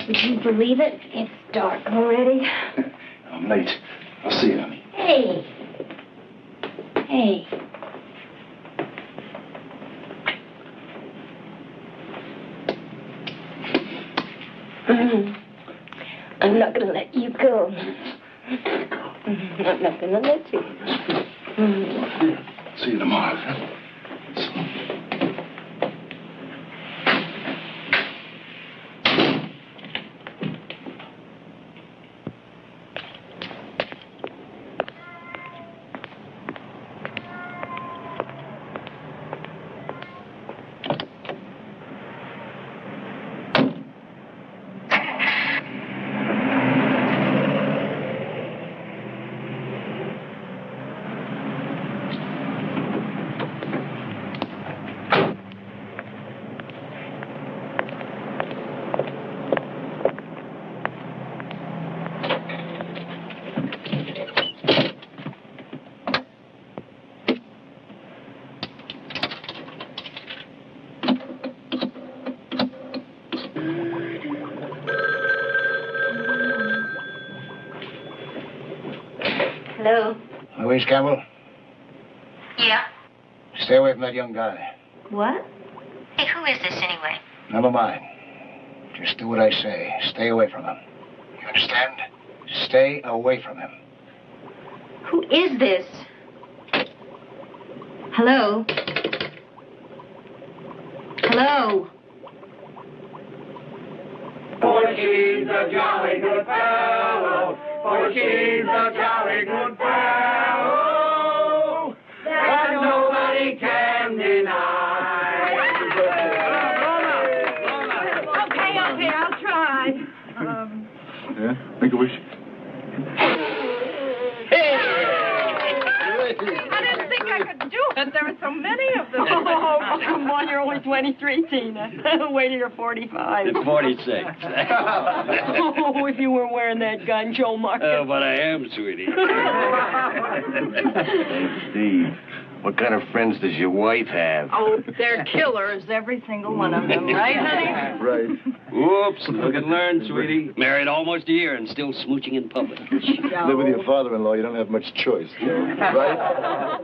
Would you believe it? It's dark already. I'm late. I'll see you, honey. Hey. Hey. I'm not going to let you go. I'm not going to let you. See you tomorrow. Hello? Louise Campbell? Yeah? Stay away from that young guy. What? Hey, who is this anyway? Never mind. Just do what I say. Stay away from him. You understand? Stay away from him. Who is this? Hello? Hello? For she's a jolly good fellow, for she's a jolly good fellow, that nobody can deny. Okay, I'll try. Yeah? Make a wish. I didn't think I could do it. There were so many of them. Oh, come on, you're only 23, Tina. Wait till you're 45. It's 46. Oh, if you were wearing that gun, Joe Marcus. Oh, but I am, sweetie. Hey, Steve, what kind of friends does your wife have? Oh, they're killers, every single one of them, right, honey? Right. Whoops, look and learn, sweetie. Married almost a year and still smooching in public. Live with your father-in-law, you don't have much choice, right?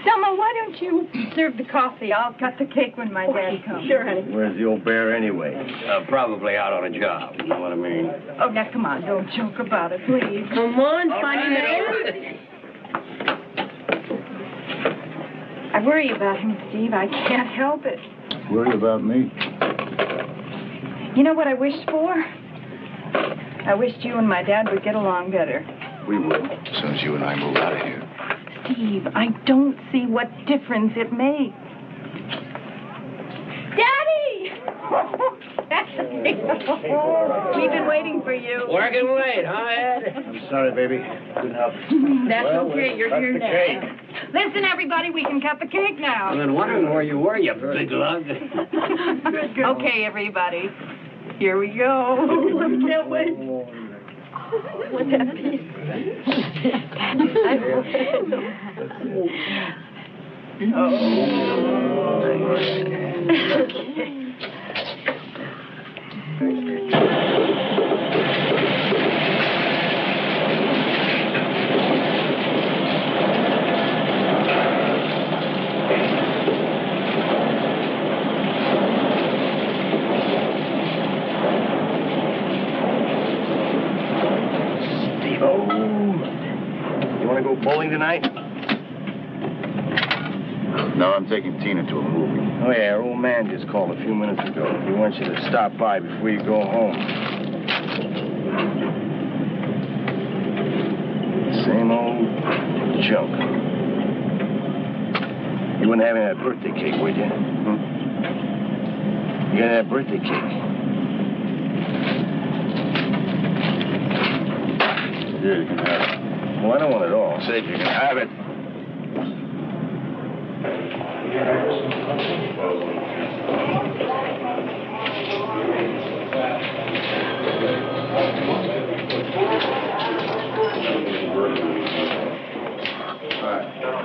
Selma, why don't you serve the coffee? I'll cut the cake when my dad comes. Sure, honey. Where's the old bear anyway? Probably out on a job, you know what I mean? Oh, now, come on, don't joke about it, please. Come on, funny man. I worry about him, Steve. I can't help it. Worried about me? You know what I wished for? I wished you and my dad would get along better. We will, as soon as you and I move out of here. Steve, I don't see what difference it makes. Daddy! We've been waiting for you. Working late, huh, Ed? I'm sorry, baby. Couldn't help it. That's okay. You're cut here the now. cake. Listen, everybody, we can cut the cake now. I've been wondering where you were, you big lug. Okay, everybody. Here we go. I can't wait. What's that piece? You want to go bowling tonight? No, I'm taking Tina to a movie. Oh, yeah, our old man just called a few minutes ago. He wants you to stop by before you go home. Same old junk. You wouldn't have any of that birthday cake, would you? You got that birthday cake? Yeah, you can have it. Well, I don't want it all. I said you can have it.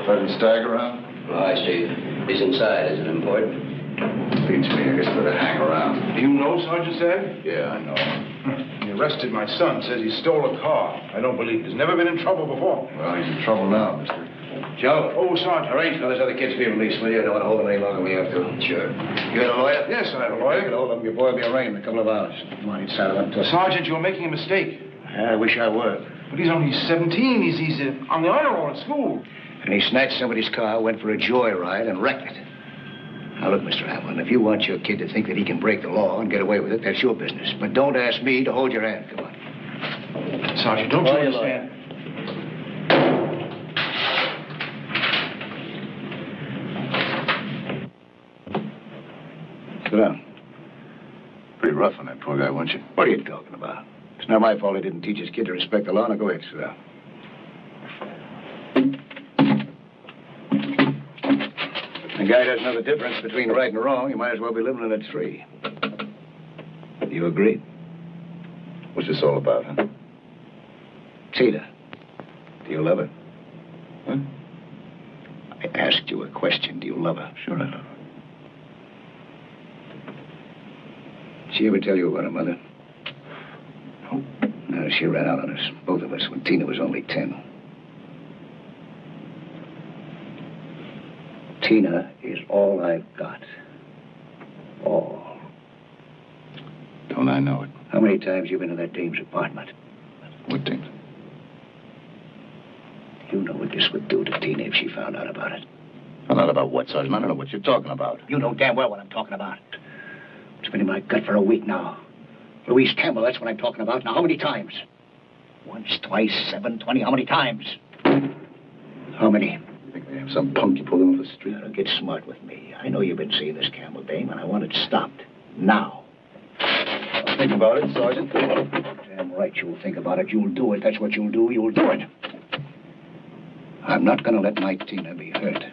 Ed Stagg around? Oh, I see. He's inside. Is it important? Beats me. I guess better hang around. Do you know Sergeant Stagg? Yeah, I know. He arrested my son. Says he stole a car. I don't believe it. He's never been in trouble before. Well, he's in trouble now, mister. Joe. Oh, Sergeant. Arrange for those other kids to be released, will you? I don't want to hold them any longer than we have to. Sure. You got a lawyer? Yes, I have a You lawyer. can hold them. Your boy will be arraigned in a couple of hours. Come on, he's saddled up to us. Sergeant, you're making a mistake. I wish I were. But he's only 17. He's on the honor roll at school. And he snatched somebody's car, went for a joyride, and wrecked it. Now, look, Mr. Hamlin, if you want your kid to think that he can break the law and get away with it, that's your business. But don't ask me to hold your hand. Come on. Sergeant, don't you understand? Sit down. Pretty rough on that poor guy, weren't you? What are you talking about? It's not my fault he didn't teach his kid to respect the law. Now, go ahead, sit down. The guy doesn't know the difference between right and wrong. He might as well be living in a tree. You agree? What's this all about, huh? Tina, do you love her? Huh? I asked you a question. Do you love her? Sure I love her. Did she ever tell you about her mother? No. No, she ran out on us, both of us, when Tina was only 10. Tina is all I've got. All. Don't I know it? How many times you been in that dame's apartment? What things? You know what this would do to Tina if she found out about it. Found out about what, Sergeant? I don't know what you're talking about. You know damn well what I'm talking about. It's been in my gut for a week now. Louise Campbell, that's what I'm talking about. Now, how many times? Once, twice, 7, 20, how many times? How many? You think they have some punk you pulled in off the street? Now, get smart with me. I know you've been seeing this Campbell dame, and I want it stopped. Now. I'll think about it, Sergeant. Damn right you'll think about it. You'll do it. That's what you'll do. You'll do it. I'm not going to let my Tina be hurt.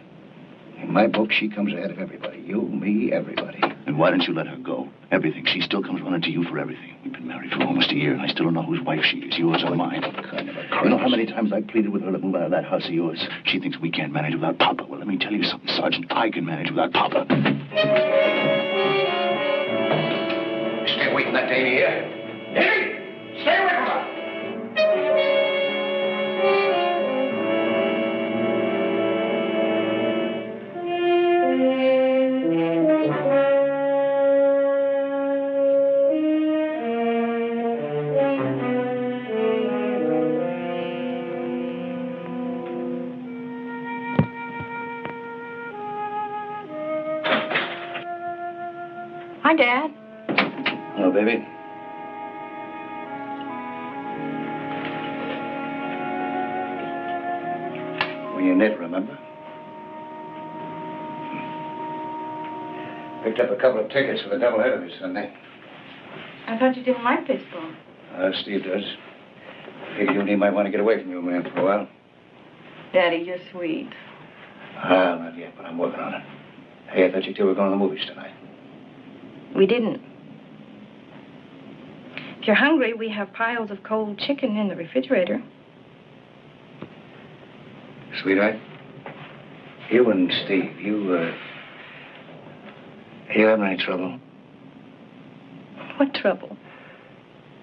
In my book, she comes ahead of everybody. You, me, everybody. And why don't you let her go? Everything. She still comes running to you for everything. We've been married for almost a year, and I still don't know whose wife she is, yours or mine. What kind of a You know how many times I pleaded with her to move out of that house of yours? She thinks we can't manage without Papa. Well, let me tell you something, Sergeant. I can manage without Papa. Stay away from that dame here. Davy! Stay away from her! Hi, Dad. Hello, baby. When you knit, remember? Picked up a couple of tickets for the doubleheader this Sunday. I thought you didn't like baseball. Steve does. Figured you and he might want to get away from your man for a while. Daddy, you're sweet. Well, not yet, but I'm working on it. Hey, I thought you two were going to the movies tonight. We didn't. If you're hungry, we have piles of cold chicken in the refrigerator. Sweetheart, you and Steve, you having any trouble? What trouble?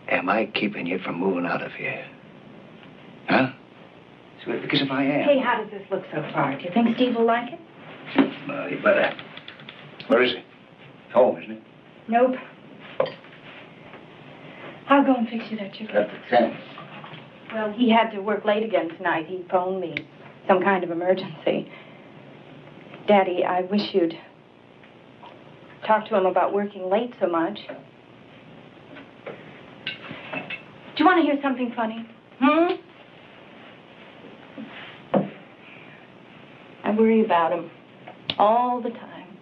Am I keeping you from moving out of here? Huh? Sweetheart, because if I am... Hey, how does this look so far? Do you think Steve will like it? Well, you better. Where is he? Home, isn't he? Nope. I'll go and fix you that chicken. Up to 10. Well, he had to work late again tonight. He phoned me. Some kind of emergency. Daddy, I wish you'd talk to him about working late so much. Do you want to hear something funny? I worry about him all the time.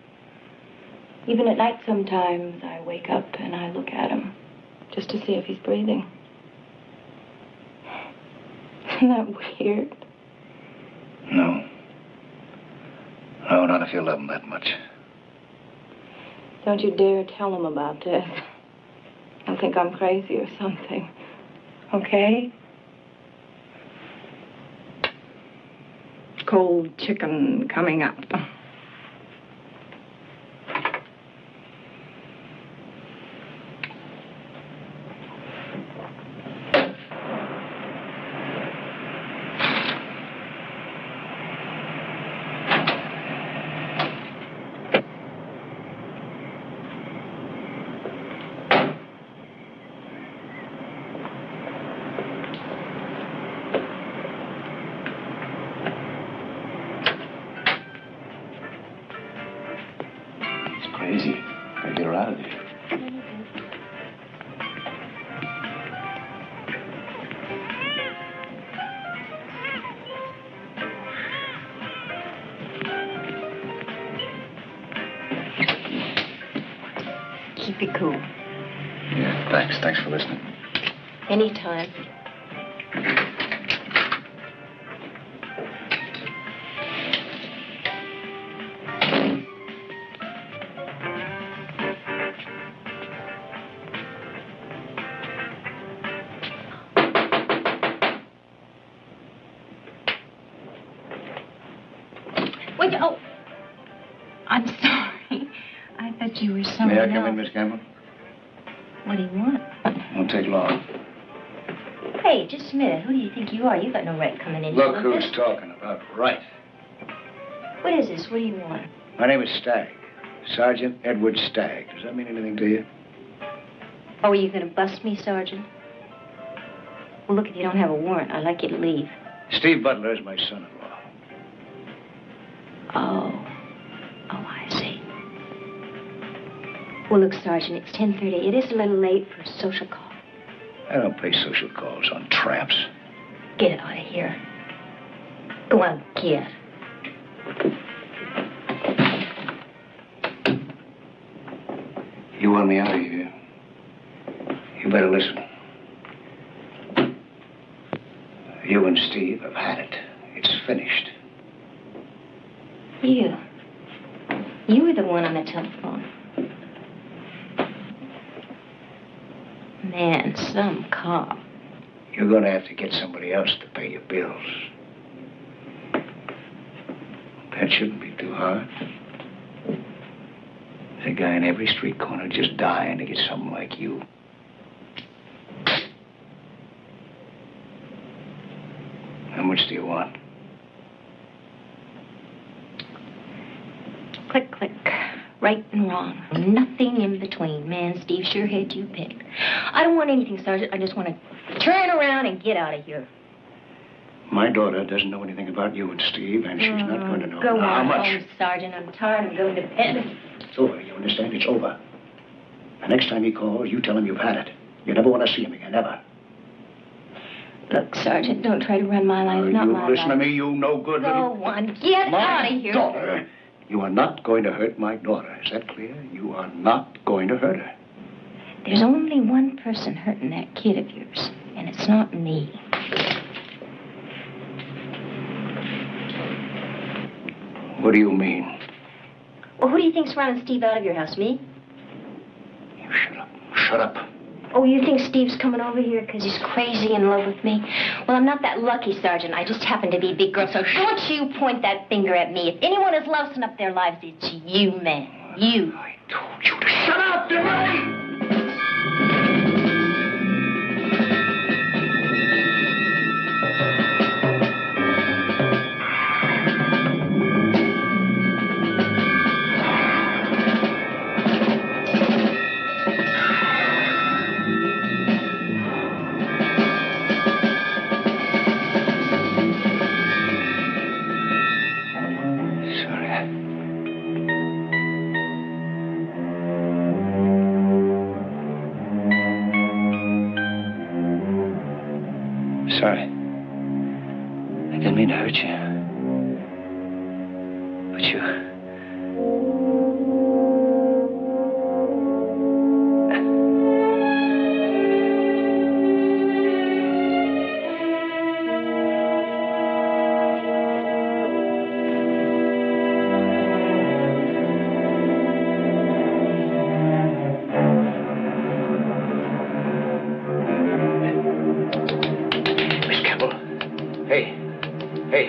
Even at night sometimes I wake up and I look at him just to see if he's breathing. Isn't that weird? No. No, not if you love him that much. Don't you dare tell him about this. He'll think I'm crazy or something. Okay? Cold chicken coming up. crazy. Gotta get her out of there. Keep it cool. Yeah, thanks. Thanks for listening. Anytime. Wait, oh. I'm sorry. I thought you were someone May I else. come in, Miss Campbell? What do you want? Won't take long. Hey, just a minute. Who do you think you are? You got no right coming in. Look here. who's talking about right. What is this? What do you want? My name is Stagg. Sergeant Edward Stagg. Does that mean anything to you? Oh, are you going to bust me, Sergeant? Well, look, if you don't have a warrant, I'd like you to leave. Steve Butler is my son-in-law. Oh, I see. Well, look, Sergeant, it's 10:30. It is a little late for a social call. I don't pay social calls on tramps. Get out of here. Go on, get. You want me out of here? You better listen. You and Steve have had it. It's finished. You were the one on the telephone. Man, some cop. You're going to have to get somebody else to pay your bills. That shouldn't be too hard. There's a guy in every street corner just dying to get something like you. How much do you want? Click, click. Right and wrong. Nothing in between. Man, Steve sure had you picked. I don't want anything, Sergeant. I just want to turn around and get out of here. My daughter doesn't know anything about you and Steve, and she's not going to know Go how on much. home, Sergeant. I'm tired of going to bed. It's over. You understand? It's over. The next time he calls, you tell him you've had it. You never want to see him again, never. Look, Sergeant, don't try to run my life, not my life. You listen to me, you no good little... Go on, get out of here. My daughter. You are not going to hurt my daughter. Is that clear? You are not going to hurt her. There's only one person hurting that kid of yours, and it's not me. What do you mean? Well, who do you think's running Steve out of your house, me? You shut up. Shut up. Oh, you think Steve's coming over here because he's crazy in love with me? Well, I'm not that lucky, Sergeant. I just happen to be a big girl, so don't you point that finger at me. If anyone has lousing up their lives, it's you, man. You. I told you to shut up, didn't I? Sorry. I didn't mean to hurt you. But you... Hey.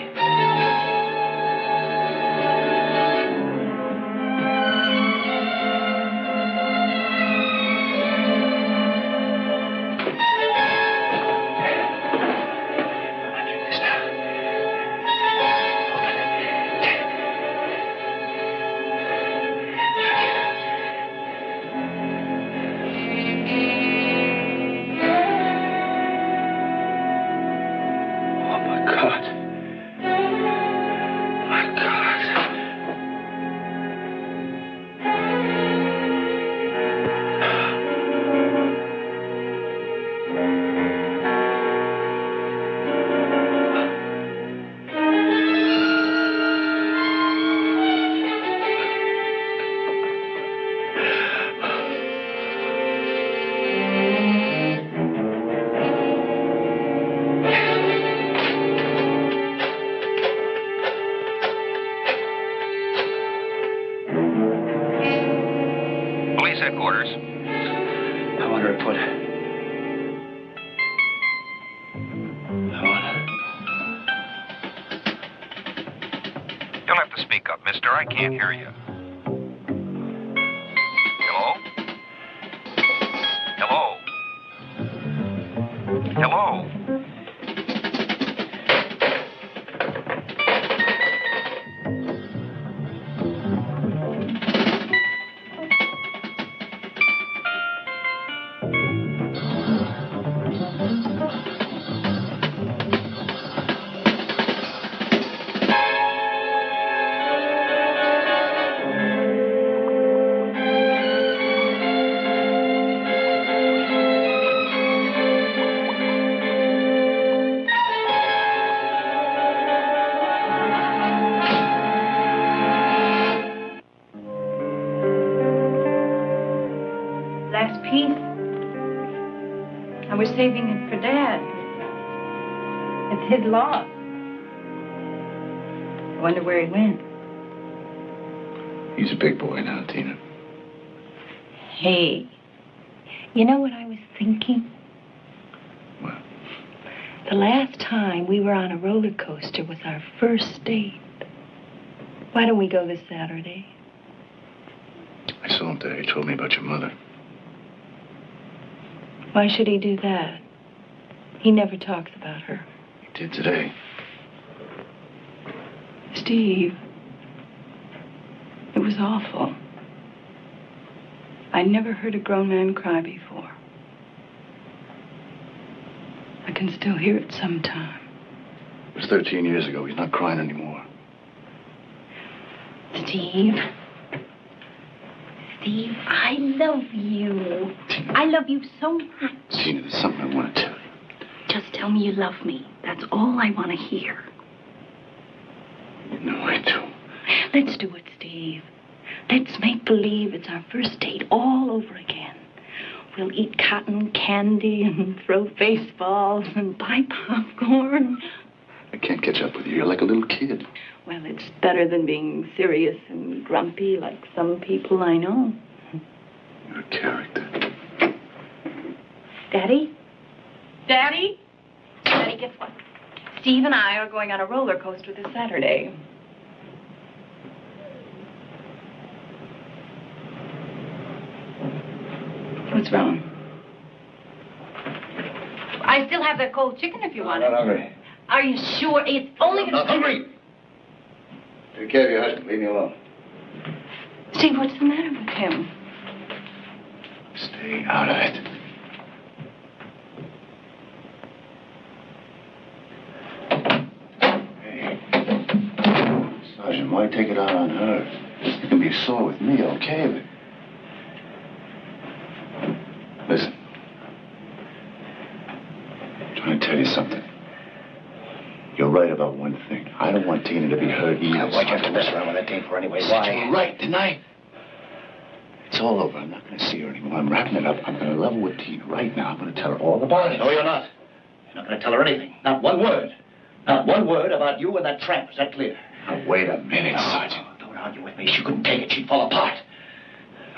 quarters. I want her to put... You'll have to speak up, mister. I can't hear you. Hello? Hello? Hello? Saving it for Dad. It's his loss. I wonder where he went. He's a big boy now, Tina. Hey, you know what I was thinking? What? The last time we were on a roller coaster was our first date. Why don't we go this Saturday? I saw him today. He told me about your mother. Why should he do that? He never talks about her. He did today. Steve, it was awful. I never heard a grown man cry before. I can still hear it sometime. It was 13 years ago. He's not crying anymore. Steve. Steve, I love you. Tina. I love you so much. Tina, there's something I want to tell you. Just tell me you love me. That's all I want to hear. You know I do. Let's do it, Steve. Let's make believe it's our first date all over again. We'll eat cotton candy and throw baseballs and buy popcorn. I can't catch up with you. You're like a little kid. Well, it's better than being serious and grumpy like some people I know. You're a character. Daddy? Daddy? Daddy, guess what? Steve and I are going on a roller coaster this Saturday. What's wrong? I still have that cold chicken if you want it. I'm not hungry. Are you sure? It's only I'm not hungry. Take care of your husband. Leave me alone. Steve, what's the matter with him? Stay out of it. Hey. Sergeant, why take it out on her? You can be sore with me, okay? But... Listen. I'm trying to tell you something. You're right about one thing. I don't want Tina to be hurt either. Why'd you have to mess around with that date for anyway? Why? You were right, didn't I? It's all over. I'm not going to see her anymore. I'm wrapping it up. I'm going to level with Tina right now. I'm going to tell her all about it. No, you're not. You're not going to tell her anything. Not one word. Not one word about you and that tramp. Is that clear? Now, wait a minute, Sergeant. Don't argue with me. She couldn't take it. She'd fall apart.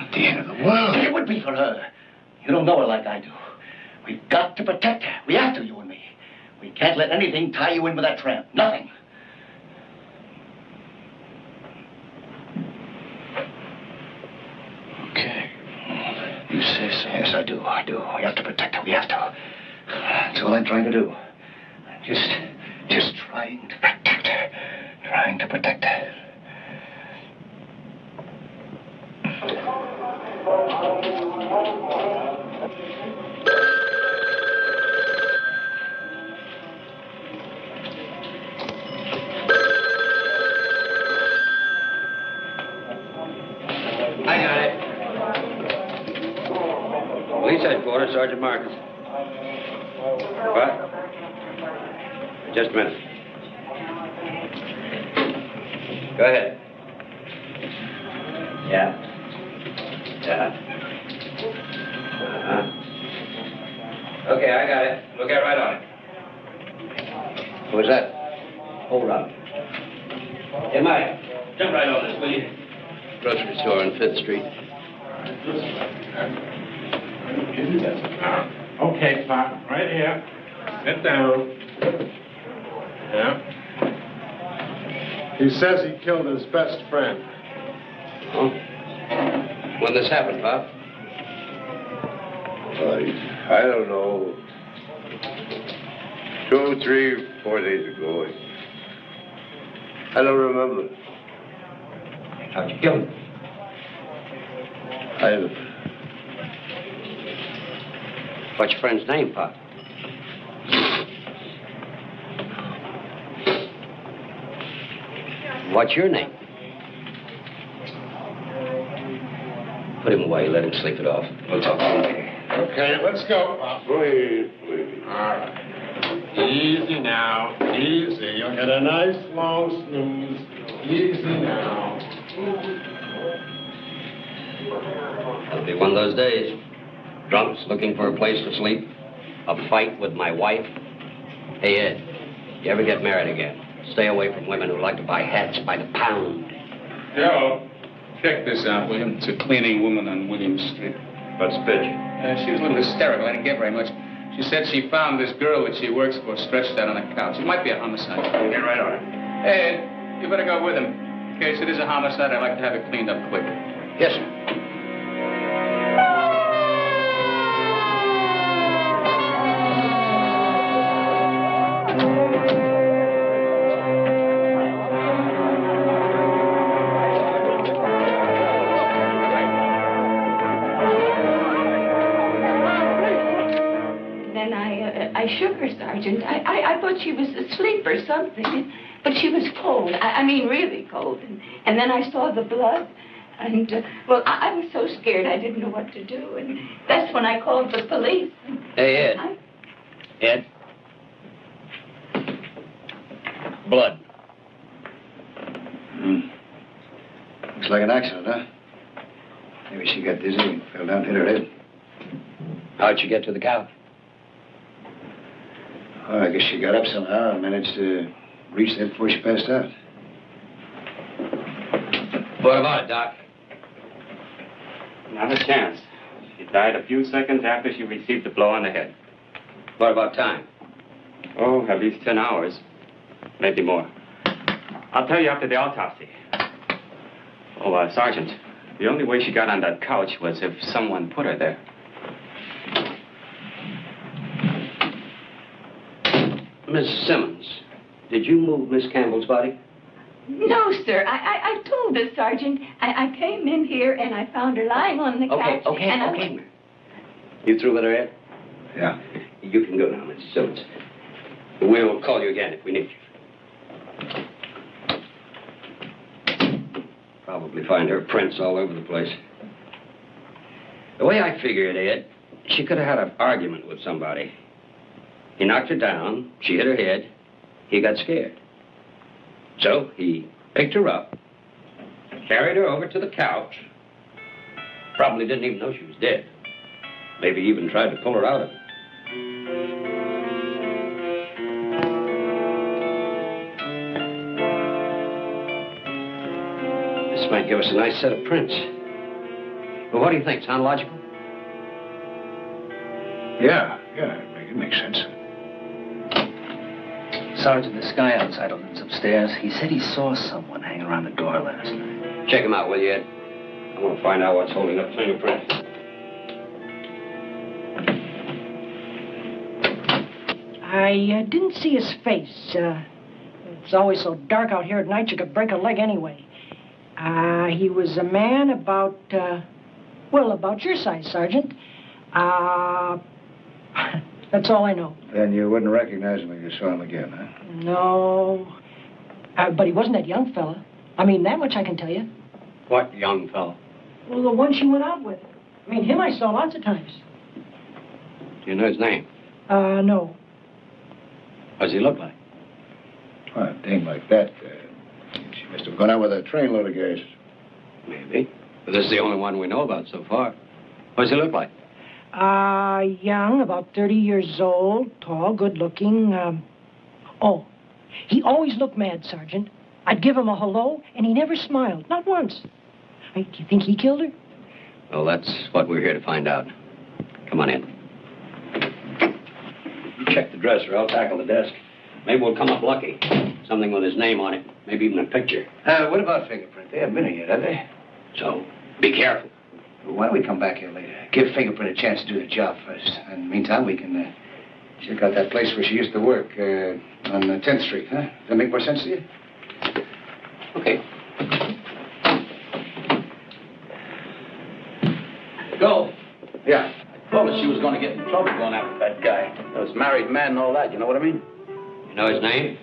Not the end of the world. It would be for her. You don't know her like I do. We've got to protect her. We have to, you and me. We can't let anything tie you in with that tramp. Nothing. Okay. You say so. Yes, I do. I do. We have to protect her. We have to. That's all I'm trying to do. Just trying to protect her. Trying to protect her. I got it. Police headquarters, Sergeant Marcus. What? Just a minute. Go ahead. Yeah. Okay, I got it. We'll get right on it. Who was that? Hold on. Hey, Mike, jump right on this, will you? Grocery store on 5th Street. Okay, Pop, right here. Sit down. Yeah. He says he killed his best friend. Oh. When this happened, Pop? I don't know. 2, 3, 4 days ago. I don't remember. How'd you kill him? What's your friend's name, Pop? What's your name? Put him away. Let him sleep it off. We'll talk to him later. Okay, let's go, Pop. Wait. All right. Easy now. Easy. You'll get a nice long snooze. Easy now. It'll be one of those days. Drunks looking for a place to sleep. A fight with my wife. Hey, Ed, you ever get married again? Stay away from women who like to buy hats by the pound. Joe, check this out, William. It's a cleaning woman on William Street. What's the pitch? She was a little hysterical. I didn't get very much. She said she found this girl that she works for stretched out on a couch. It might be a homicide. Get right on it. Hey, Ed, you better go with him. In case it is a homicide, I'd like to have it cleaned up quick. Yes, sir. I shook her, Sergeant. I thought she was asleep or something. But she was cold. I mean, really cold. And then I saw the blood. And, well, I was so scared I didn't know what to do. And that's when I called the police. Hey, Ed. Ed. Blood. Looks like an accident, huh? Maybe she got dizzy and fell down and hit her head. How'd she get to the couch? Oh, I guess she got up somehow and managed to reach there before she passed out. What about it, Doc? Not a chance. She died a few seconds after she received the blow on the head. What about time? Oh, at least 10 hours. Maybe more. I'll tell you after the autopsy. Oh, Sergeant, the only way she got on that couch was if someone put her there. Miss Simmons, did you move Miss Campbell's body? No, sir. I told the Sergeant. I came in here and I found her lying on the couch. Okay. You through with her, Ed? Yeah. You can go now, Miss Simmons. We'll call you again if we need you. Probably find her prints all over the place. The way I figure it, Ed, she could have had an argument with somebody. He knocked her down, she hit her head, he got scared. So he picked her up, carried her over to the couch, probably didn't even know she was dead. Maybe even tried to pull her out of it. This might give us a nice set of prints. Well, what do you think? Sound logical? Yeah, it makes sense. Sergeant, this guy outside who lives upstairs, he said he saw someone hang around the door last night. Check him out, will you, Ed? I want to find out what's holding up fingerprints. I didn't see his face. It's always so dark out here at night you could break a leg anyway. He was a man about your size, Sergeant. That's all I know. Then you wouldn't recognize him if you saw him again, huh? No. But he wasn't that young fella. I mean, that much I can tell you. What young fella? Well, the one she went out with. I mean, him I saw lots of times. Do you know his name? No. What does he look like? Well, a dame like that, she must have gone out with a trainload of guys. Maybe. But this is the only one we know about so far. What does he look like? Young, about 30 years old, tall, good-looking. He always looked mad, Sergeant. I'd give him a hello, and he never smiled, not once. Do you think he killed her? Well, that's what we're here to find out. Come on in. You check the dresser. I'll tackle the desk. Maybe we'll come up lucky. Something with his name on it. Maybe even a picture. What about fingerprint? They haven't been here yet, have they? So, be careful. Well, why don't we come back here later? Give Fingerprint a chance to do the job first. And in the meantime, we can check out that place where she used to work on 10th Street, huh? Does that make more sense to you? Okay. Go. Yeah. I told her she was going to get in trouble going after that guy. Those married men and all that, you know what I mean? You know his name?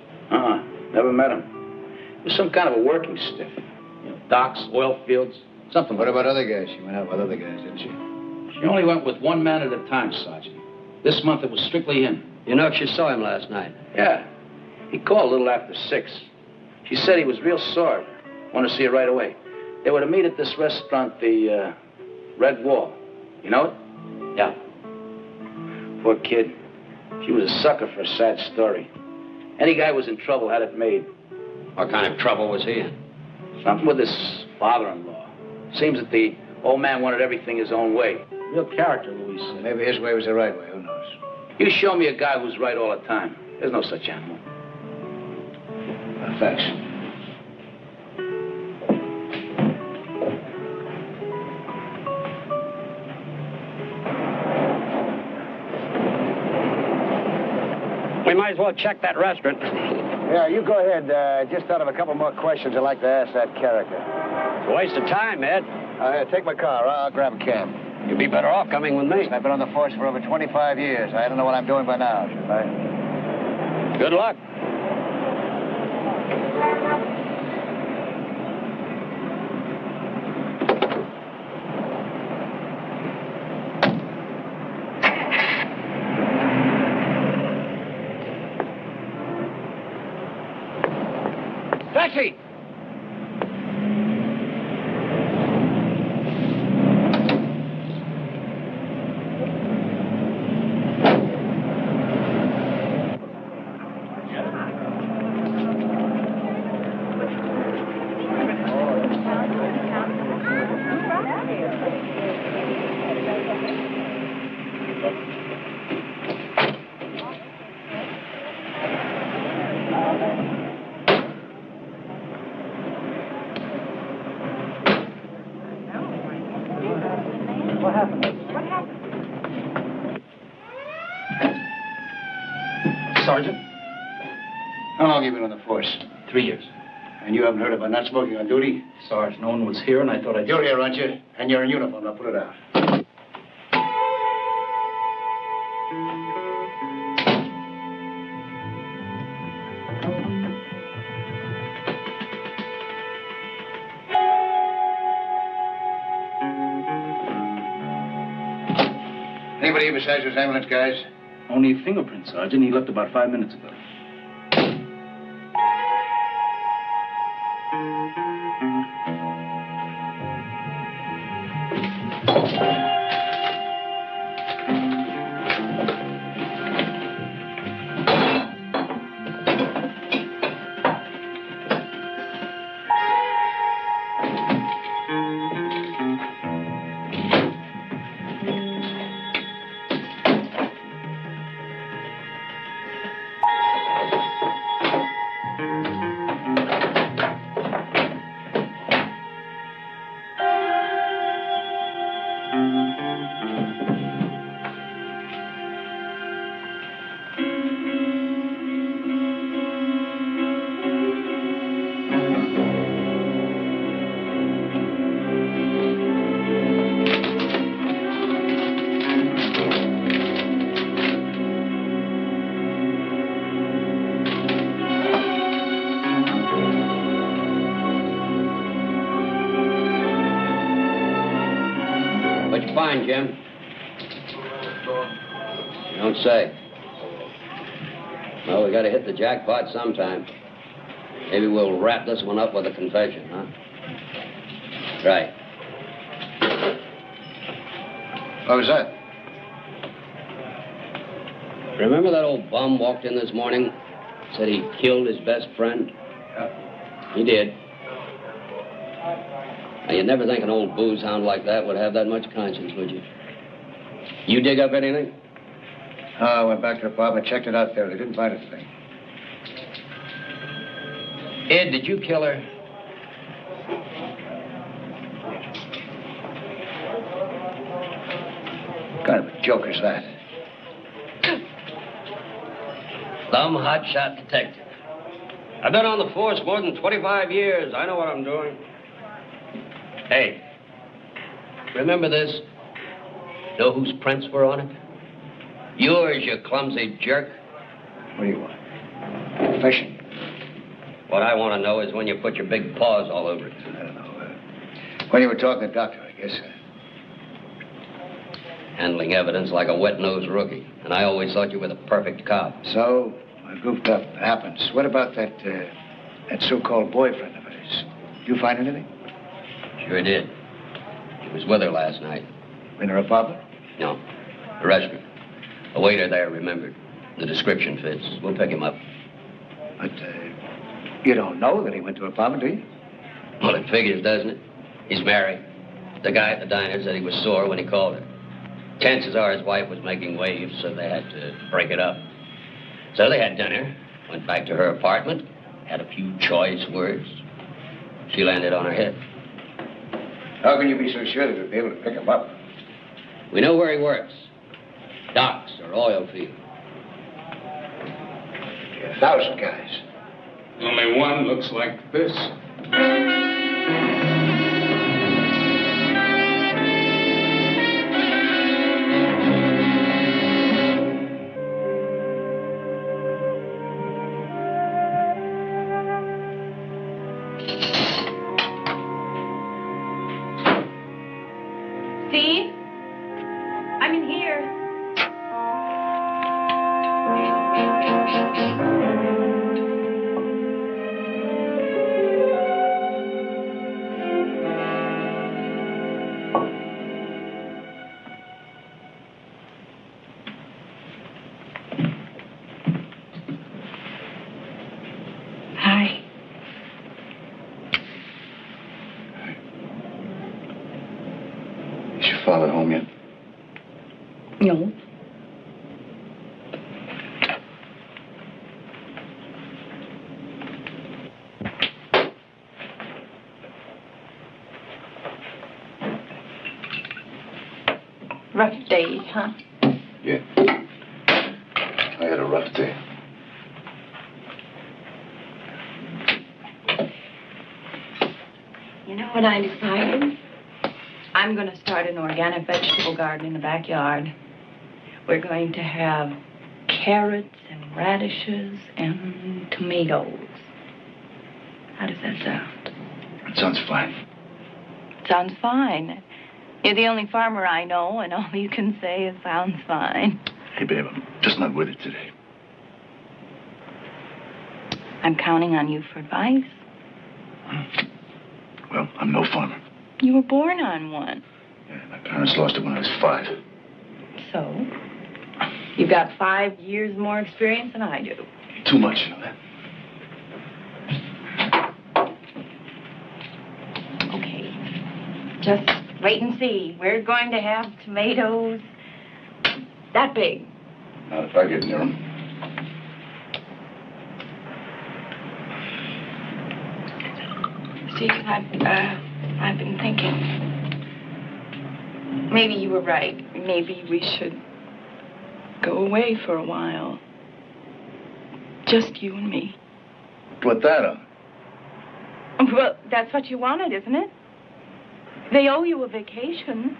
Never met him. He was some kind of a working stiff. You know, docks, oil fields, something. What about other guys? She went out with other guys, didn't she? She only went with one man at a time, Sergeant. This month it was strictly him. You know, she saw him last night. Yeah. He called a little after 6. She said he was real sore. Wanted to see her right away. They were to meet at this restaurant, the Red Wall. You know it? Yeah. Poor kid. She was a sucker for a sad story. Any guy who was in trouble had it made. What kind of trouble was he in? Something with his father-in-law. Seems that the old man wanted everything his own way. Real character, Louise said. Maybe his way was the right way. Who knows? You show me a guy who's right all the time. There's no such animal. Thanks. We might as well check that restaurant. Yeah, you go ahead. Just out of a couple more questions I'd like to ask that character. It's a waste of time, Ed. Take my car. I'll grab a cab. You'd be better off coming with me. I've been on the force for over 25 years. I don't know what I'm doing by now, should I? Good luck. Taxi! Sergeant? How long have you been on the force? 3 years. And you haven't heard about not smoking on duty? Sarge, no one was here, and I thought I'd... You're here, aren't you? And you're in uniform. Now put it out. Anybody here besides those ambulance guys? Only a fingerprint, Sergeant. He left about 5 minutes ago. What'd you find, Jim? You don't say. Well, we gotta hit the jackpot sometime. Maybe we'll wrap this one up with a confession, huh? Right. What was that? Remember that old bum walked in this morning? Said he killed his best friend? Yeah. He did. Now, you'd never think an old booze hound like that would have that much conscience, would you? You dig up anything? Oh, I went back to the apartment, checked it out there. They didn't find a thing. Ed, did you kill her? What kind of a joker's that? Some hotshot detective. I've been on the force more than 25 years. I know what I'm doing. Hey, remember this? Know whose prints were on it? Yours, you clumsy jerk. What do you want? Confession. What I want to know is when you put your big paws all over it. I don't know. When you were talking to the doctor, I guess. Handling evidence like a wet-nosed rookie. And I always thought you were the perfect cop. So, I goofed up. It happens. What about that so-called boyfriend of hers? Did you find anything? Sure did. She was with her last night. In her apartment? No. The restaurant. A waiter there remembered. The description fits. We'll pick him up. But, you don't know that he went to her apartment, do you? Well, it figures, doesn't it? He's married. The guy at the diner said he was sore when he called her. Chances are his wife was making waves, so they had to break it up. So they had dinner, went back to her apartment, had a few choice words. She landed on her head. How can you be so sure that we'll be able to pick him up? We know where he works. Docks or oil field. 1,000 guys. Only one looks like this. Steve? I'm in here. Hi. Is your father home yet? No. Rough days, huh? Yeah. I had a rough day. You know what I decided? I'm going to start an organic vegetable garden in the backyard. We're going to have carrots and radishes and tomatoes. How does that sound? That sounds fine. Sounds fine. You're the only farmer I know, and all you can say is sounds fine. Hey, babe, I'm just not with it today. I'm counting on you for advice. Well, I'm no farmer. You were born on one. Yeah, my parents lost it when I was 5. So? You've got 5 years more experience than I do. Too much, you know that? Okay. Just wait and see. We're going to have tomatoes that big. Not if I get near them. Steve, I've been thinking. Maybe you were right. Maybe we should go away for a while. Just you and me. Put that on. Well, that's what you wanted, isn't it? They owe you a vacation.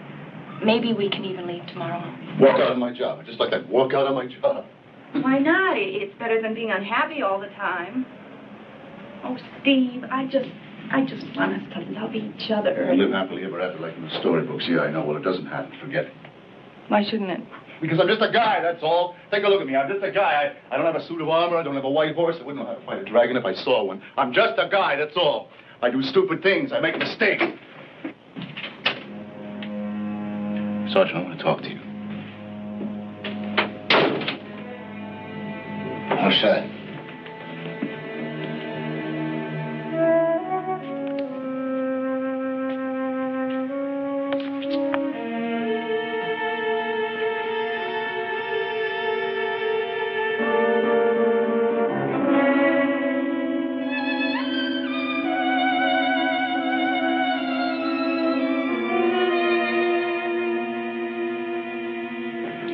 Maybe we can even leave tomorrow. Walk out on my job. I just like that. Walk out on my job. Why not? It's better than being unhappy all the time. Oh, Steve, I just want us to love each other. I live happily ever after like in the storybooks. Yeah, I know. Well, it doesn't happen. Forget it. Why shouldn't it? Because I'm just a guy, that's all. Take a look at me. I'm just a guy. I don't have a suit of armor. I don't have a white horse. I wouldn't know how to fight a dragon if I saw one. I'm just a guy, that's all. I do stupid things. I make mistakes. Sergeant, I want to talk to you. What's that?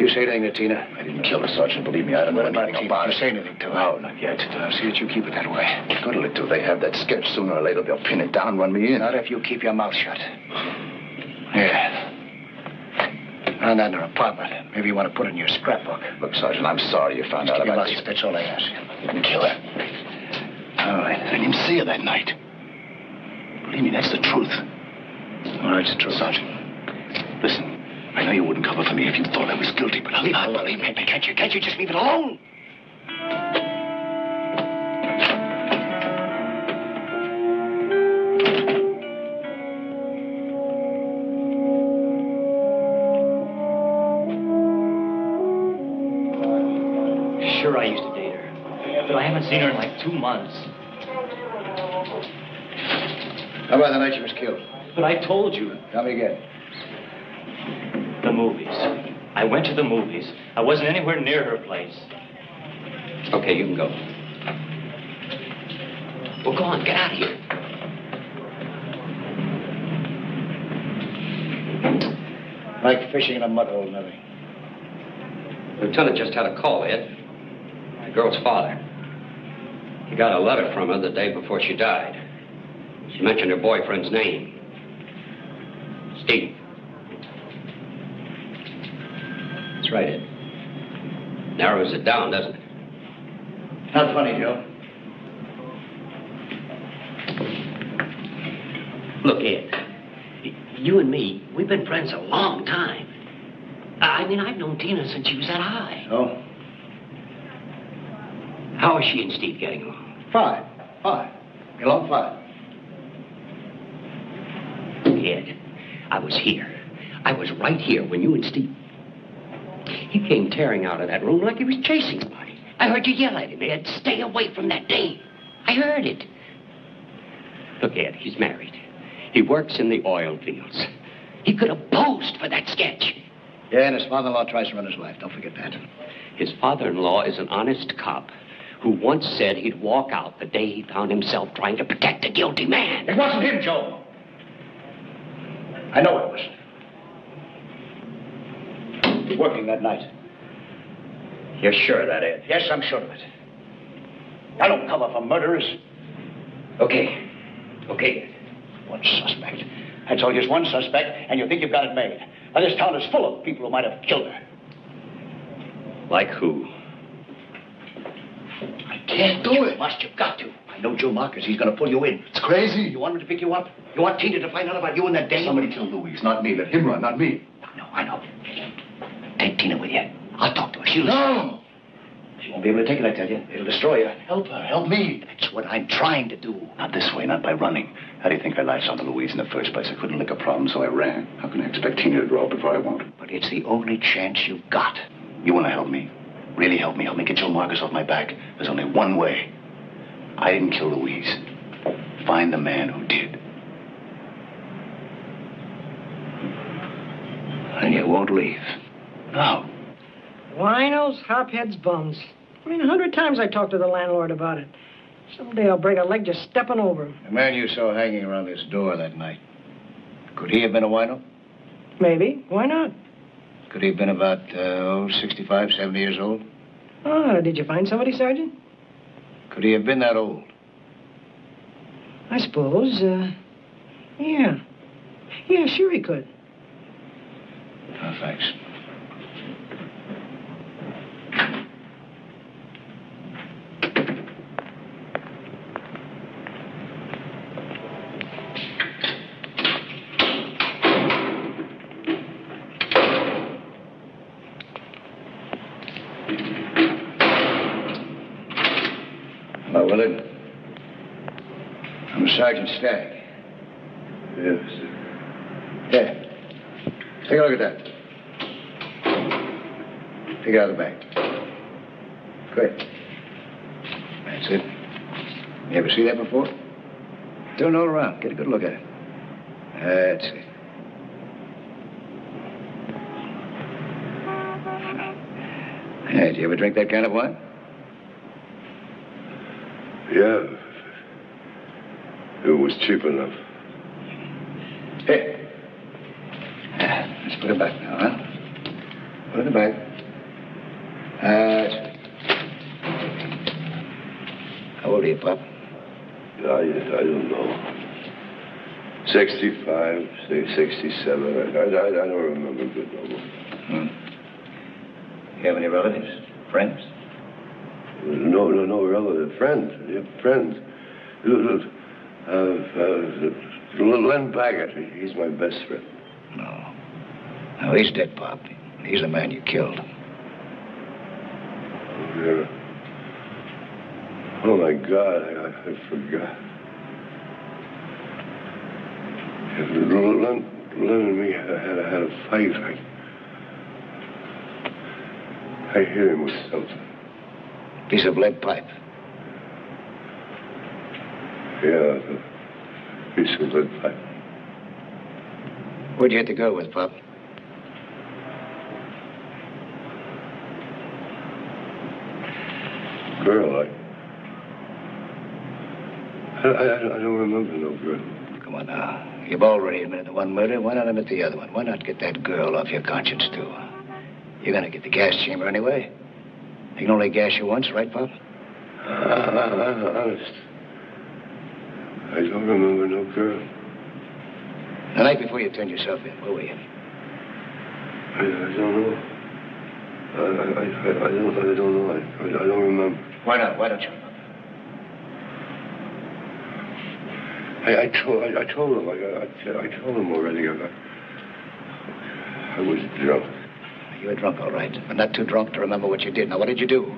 You say anything to Tina? I didn't kill her, Sergeant. Believe me, I don't know anything about You it. say anything to her? No, not yet. See that you keep it that way. What good will it do? They have that sketch. Sooner or later, they'll pin it down, run me in. Not if you keep your mouth shut. Yeah. Found that in her apartment. Maybe you want to put it in your scrapbook. Look, Sergeant, I'm sorry you found out Keep your about mouth this. shut. That's all I ask. You didn't kill her. All right. I didn't even see her that night. Believe me, that's the truth. All right, it's the truth. Sergeant, listen. I know you wouldn't cover for me if you thought I was guilty, but I'll Leave it not alone. believe me. Can't you just leave it alone? Sure, I used to date her, but I haven't seen her in like 2 months. How about the night she was killed? But I told you. Tell me again. The movies. I went to the movies. I wasn't anywhere near her place. Okay, you can go. Well, go on, get out of here. Like fishing in a mud hole, nothing. Lieutenant just had a call, Ed. The girl's father. He got a letter from her the day before she died. She mentioned her boyfriend's name. Steve. That's right, Ed. Narrows it down, doesn't it? Not funny, Joe. Look, Ed, you and me, we've been friends a long time. I mean, I've known Tina since she was that high. So? How is she and Steve getting along? Fine. Get along fine. Ed, I was here. I was right here when you and Steve... He came tearing out of that room like he was chasing somebody. I heard you yell at him, Ed. Stay away from that dame. I heard it. Look, Ed, he's married. He works in the oil fields. He could have posed for that sketch. Yeah, and his father-in-law tries to run his life. Don't forget that. His father-in-law is an honest cop who once said he'd walk out the day he found himself trying to protect a guilty man. It wasn't him, Joe. I know it wasn't. Working that night. You're sure of that, Ed? Yes, I'm sure of it. I don't cover for murderers. Okay, Ed. One suspect. That's all, just one suspect, and you think you've got it made. Now, this town is full of people who might have killed her. Like who? I can't do it. You've got to. I know Joe Marcus. He's going to pull you in. It's crazy. You want him to pick you up? You want Tina to find out about you and that dame? Somebody killed Louise, not me. Let him run, not me. I know. Take Tina with you. I'll talk to her. She'll... No! She won't be able to take it, I tell you. It'll destroy you. Help her. Help me. That's what I'm trying to do. Not this way, not by running. How do you think I latched onto Louise in the first place? I couldn't lick a problem, so I ran. How can I expect Tina to grow up before I want? But it's the only chance you've got. You want to help me? Really help me. Help me get Joe Marcus off my back. There's only one way. I didn't kill Louise. Find the man who did. And you won't leave. No. Winos, hopheads, bums. I mean, 100 times I talked to the landlord about it. Someday I'll break a leg just stepping over him. The man you saw hanging around this door that night, could he have been a wino? Maybe. Why not? Could he have been about, 65, 70 years old? Oh, did you find somebody, Sergeant? Could he have been that old? I suppose, yeah. Yeah, sure he could. Oh, thanks. Hello, Willard. I'm Sergeant Stagg. Yes. Yeah. Take a look at that. Take it out of the bag. Great. That's it. You ever see that before? Turn it all around. Get a good look at it. That's it. Hey, did you ever drink that kind of wine? Yeah. It was cheap enough. Hey. Let's put it back now, huh? Put it in the bag. How old are you, Pop? I don't know. 65, 67. I don't remember good no more. You have any relatives? Friends? No relative. Friends. Yeah, friends. Len Baggett. He's my best friend. No, he's dead, Pop. He's the man you killed. Yeah. Oh, my God. I forgot. Len and me had a fight. I hit him with something. Piece of lead pipe. Yeah, a piece of lead pipe. Where'd you hit the girl with, Pop? Girl, I don't remember no girl. Come on now. You've already admitted the one murder. Why not admit the other one? Why not get that girl off your conscience, too? You're gonna get the gas chamber anyway. They can only gas you once, right, Pop? Honest. I don't remember no girl. The night before you turned yourself in, where were you? I don't know. I don't know. I don't remember. Why not? Why don't you remember? I told him. I told him already. I was drunk. You were drunk, all right, but not too drunk to remember what you did. Now, what did you do?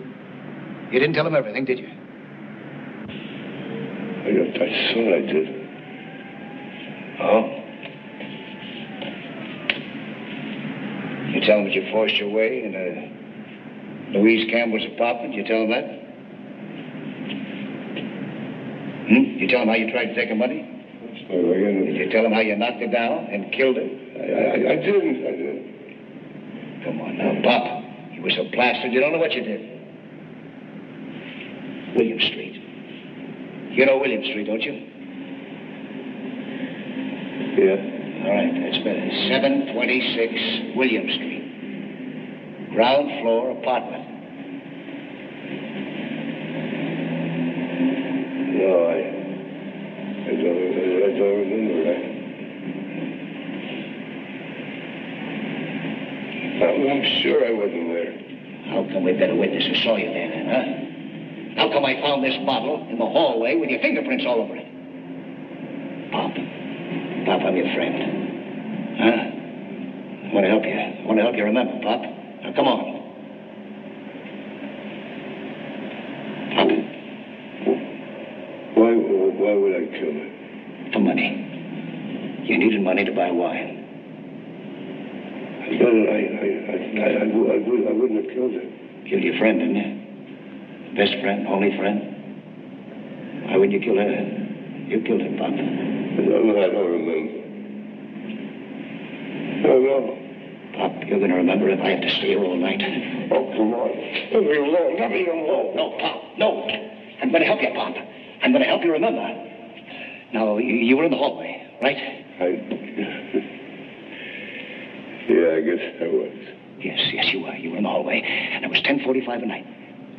You didn't tell him everything, did you? I thought I did. Oh? You tell him that you forced your way into Louise Campbell's apartment? You tell him that? You tell him how you tried to take her money? Did you tell him how you knocked her down and killed her? I didn't. Come on now, Pop. You were so plastered you don't know what you did. William Street. You know William Street, don't you? Yeah. All right, that's better. 726 William Street. Ground floor apartment. No, I don't remember that. I'm sure I wasn't there. How come we've got a witness who saw you there, then, huh? How come I found this bottle in the hallway with your fingerprints all over it? Pop, I'm your friend. Huh? I want to help you. I want to help you remember, Pop. Now, come on. Pop. Why would I kill her? For money. You needed money to buy wine. But I wouldn't have killed her. Killed your friend, didn't you? Best friend, only friend. Why wouldn't you kill her? You killed her, Pop. No, I don't remember. No. Pop, you're going to remember if I have to stay here all night. Oh, come on. Let me alone. Let me alone. No, Pop, no. I'm going to help you, Pop. I'm going to help you remember. Now, you were in the hallway, right? Yeah, I guess I was. Yes, you were. You were in the hallway, and it was 10:45 at night.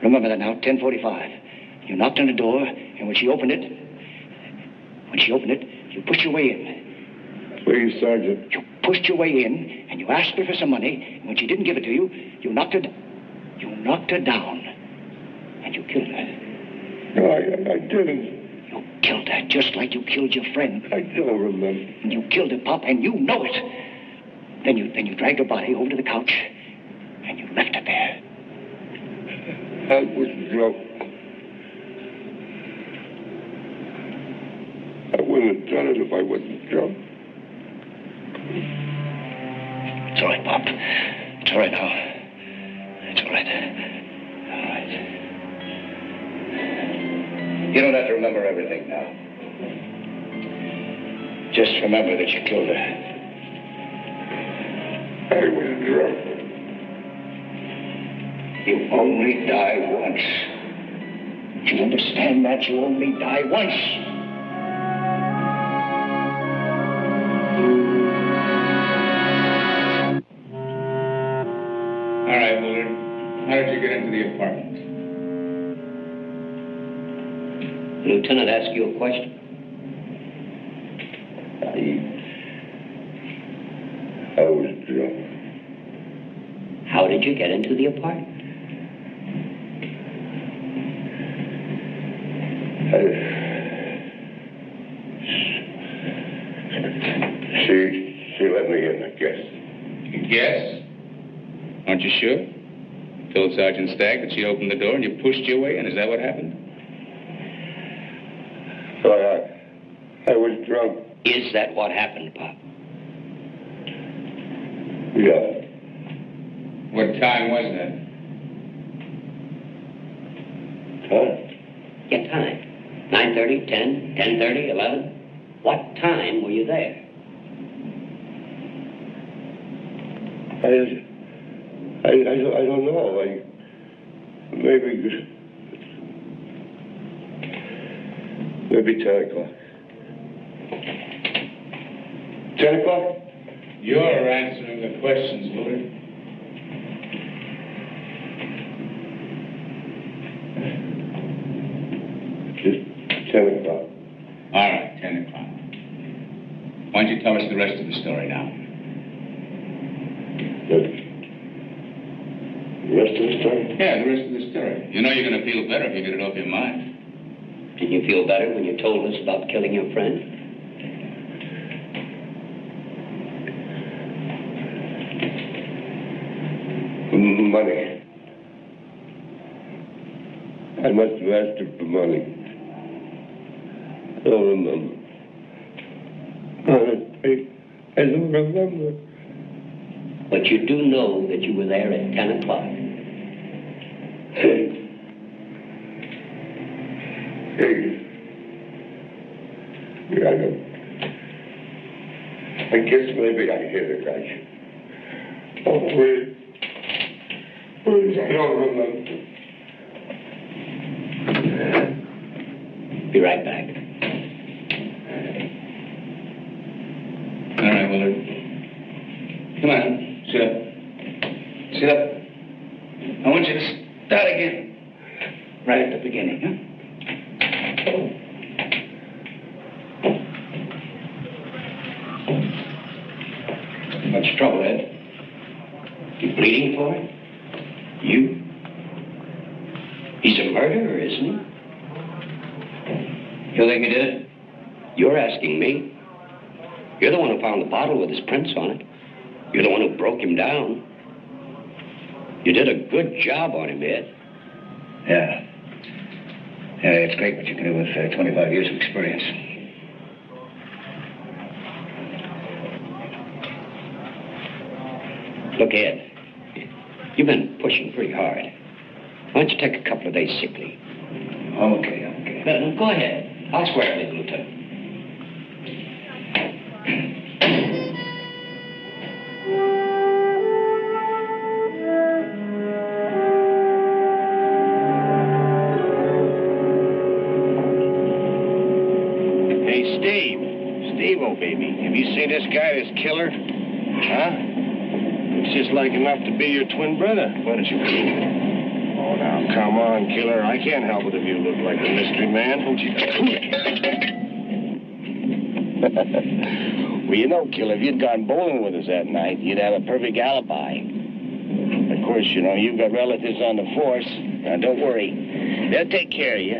Remember that now, 10:45. You knocked on the door, and when she opened it, you pushed your way in. Please, Sergeant. You pushed your way in, and you asked her for some money, and when she didn't give it to you, you knocked her down, and you killed her. No, I didn't. You killed her, just like you killed your friend. I don't remember. And you killed her, Pop, and you know it. Then you dragged her body over to the couch, and you left her there. I was drunk. I wouldn't have done it if I wasn't drunk. It's all right, Pop. It's all right now. It's all right. All right. You don't have to remember everything now. Just remember that you killed her. I was drunk. You only die once. Do you understand that? You only die once. All right, Willard. How did you get into the apartment? The lieutenant asked you a question. I was drunk. How did you get into the apartment? She let me in, I guess. You guess? Aren't you sure? Told Sergeant Stagg that she opened the door and you pushed your way in. Is that what happened? Well, I was drunk. Is that what happened, Pop? Yeah. What time was that? Huh? Yeah, time. 9:30, 10, 10:30, 11? What time were you there? I don't know. Maybe 10 o'clock. 10 o'clock? You're answering the questions, Willard. Just 10 o'clock. All right, 10 o'clock. Why don't you tell us the rest of the story now? The rest of the story? Yeah, the rest of the story. You know you're going to feel better if you get it off your mind. Did you feel better when you told us about killing your friend? Money. I must have asked her for money. I don't remember. I don't remember. But you do know that you were there at 10 o'clock. Hey. Yeah, I guess maybe I hit it right. Oh, please. Please, I don't remember. Be right back. All right, Willard. Come on, sit up. Sit up. I want you to start again. Right at the beginning, huh? Much trouble, Ed? You bleeding for it? You? He's a murderer, isn't he? You think he did it? You're asking me. You're the one who found the bottle with his prints on it. You're the one who broke him down. You did a good job on him, Ed. Yeah. Yeah, it's great what you can do with 25 years of experience. Look, Ed, you've been pushing pretty hard. Why don't you take a couple of days sick leave? I'm okay. Go ahead. I'll swear it, Lieutenant. Hey, Steve. Steve-o, baby. Have you seen this guy, this killer? Huh? Looks just like enough to be your twin brother. Why don't you prove it? Oh, now, come on, killer. I can't help it if you look like a mystery man. Don't you? Well, you know, killer, if you'd gone bowling with us that night, you'd have a perfect alibi. Of course, you know, you've got relatives on the force. Now, don't worry. They'll take care of you.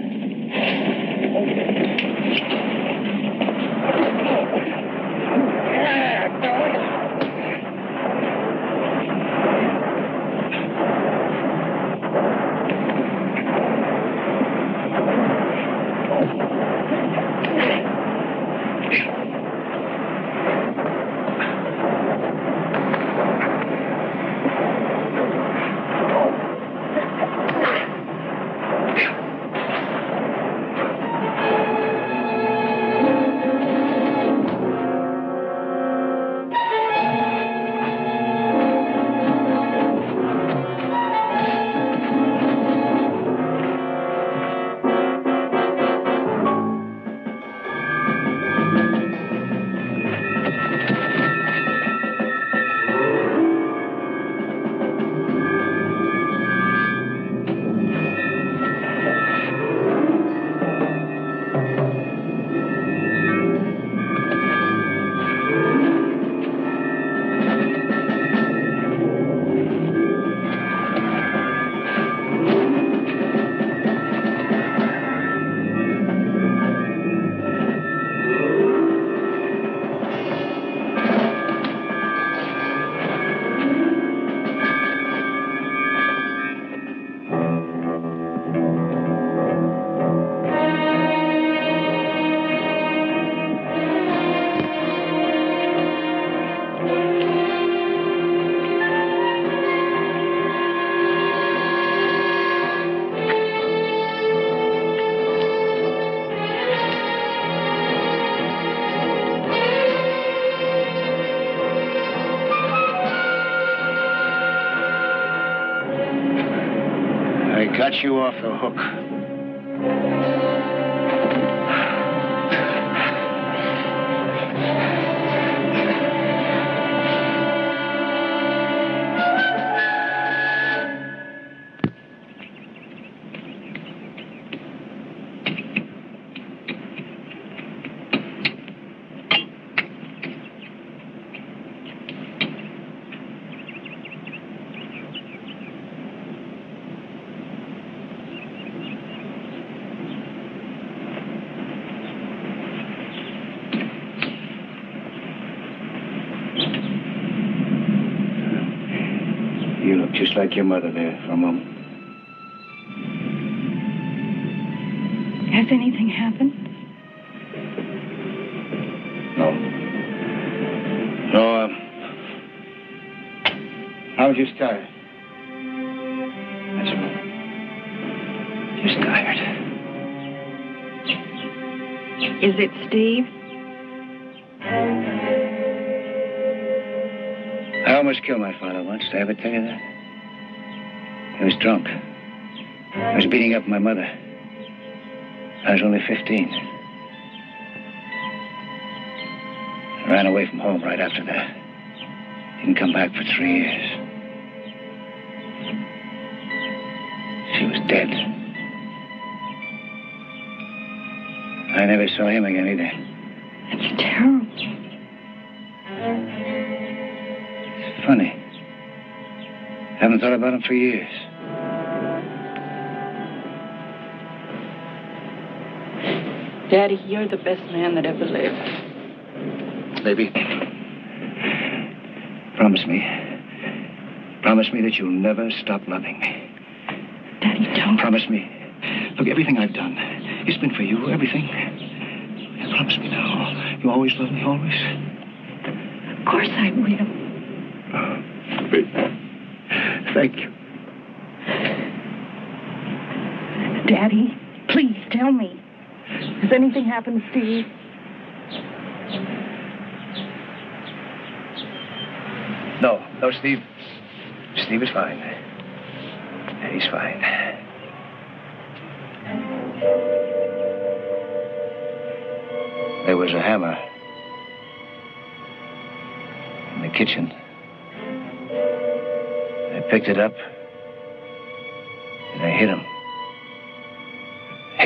got you off the hook. You look just like your mother there for a moment. Has anything happened? No. No, I was just tired. That's all. Just tired. Is it Steve? I almost killed my father once. Did I ever tell you that? He was drunk. I was beating up my mother. I was only 15. I ran away from home right after that. Didn't come back for 3 years. She was dead. I never saw him again either. That's terrible. It's funny. Haven't thought about him for years. Daddy, you're the best man that ever lived. Baby, promise me. Promise me that you'll never stop loving me. Daddy, don't. Promise me. Look, everything I've done, it's been for you, everything. Promise me now. You always love me, always? Of course I will. Baby, thank you. Daddy, please tell me. Has anything happened to Steve? No, Steve. Steve is fine. He's fine. There was a hammer in the kitchen. I picked it up and I hit him. I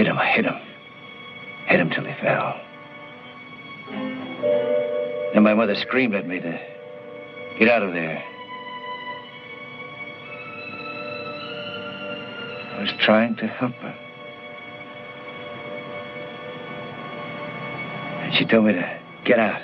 hit him till he fell. Then my mother screamed at me to get out of there. I was trying to help her. And she told me to get out.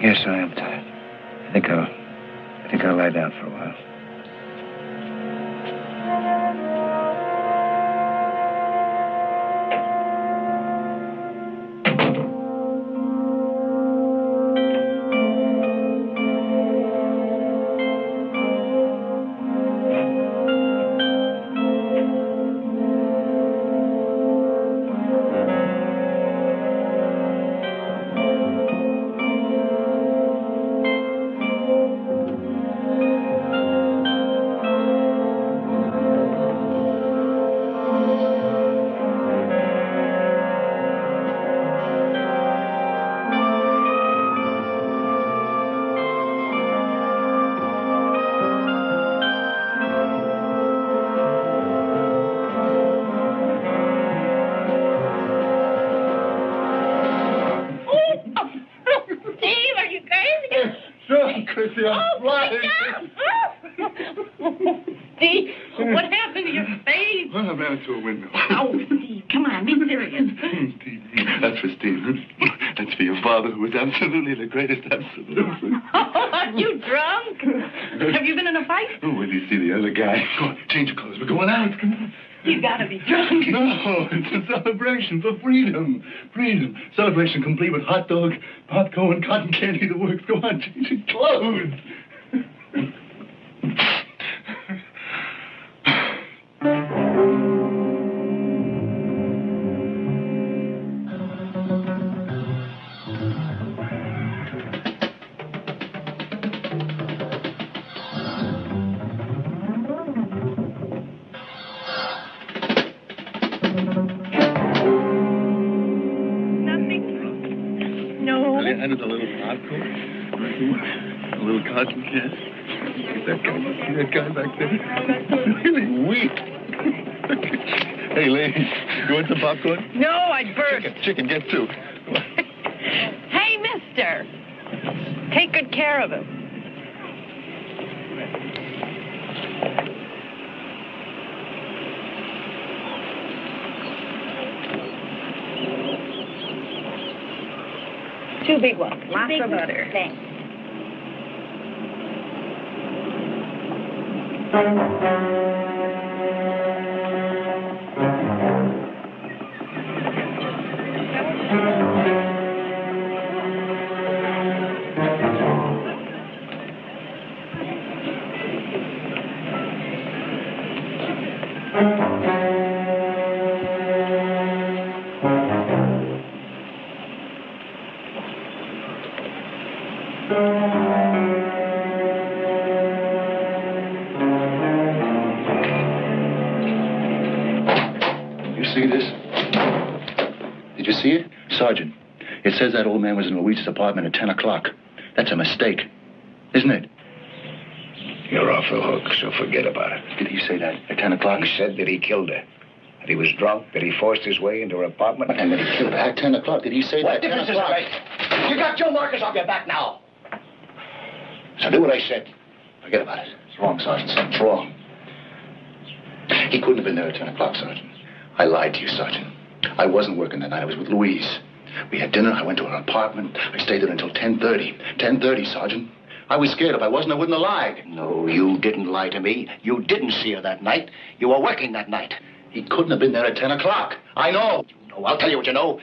Yes, I am tired. I think I'll lie down for a while. Chrissy, I'm flying. Steve, what happened to your face? Well, I ran into a window. Oh, Steve, come on, be serious. Steve, that's for Steve. That's for your father, who was absolutely the greatest, absolutely. Are you drunk? Have you been in a fight? Oh, wait till you see the other guy. Go on, change your clothes. We're going out. Come on. You gotta be drunk. No, it's a celebration for freedom. Freedom. Celebration complete with hot dog, popcorn, cotton candy, the works. Go on, change your clothes. with a little popcorn? A little cotton candy? That guy, you see that guy back there? Really weak. Hey, lady, you want some popcorn? No, I'd burst. Chicken, get two. Hey, mister. Take good care of him. Two big ones. Lots of butter. Thanks. See this? Did you see it? Sergeant, it says that old man was in Louise's apartment at 10 o'clock. That's a mistake, isn't it? You're off the hook, so forget about it. Did he say that at 10 o'clock? He said that he killed her. That he was drunk, that he forced his way into her apartment. And that he killed her at 10 o'clock. Did he say What that at 10 difference does it o'clock? make? You got Joe Marcus off your back now. So do what I said. Forget about it. It's wrong, Sergeant. Something's wrong. He couldn't have been there at 10 o'clock, Sergeant. I lied to you, Sergeant. I wasn't working that night. I was with Louise. We had dinner. I went to her apartment. I stayed there until 10:30. 10:30, Sergeant. I was scared. If I wasn't, I wouldn't have lied. No, you didn't lie to me. You didn't see her that night. You were working that night. He couldn't have been there at 10 o'clock. I know. You know, I'll tell you what you know.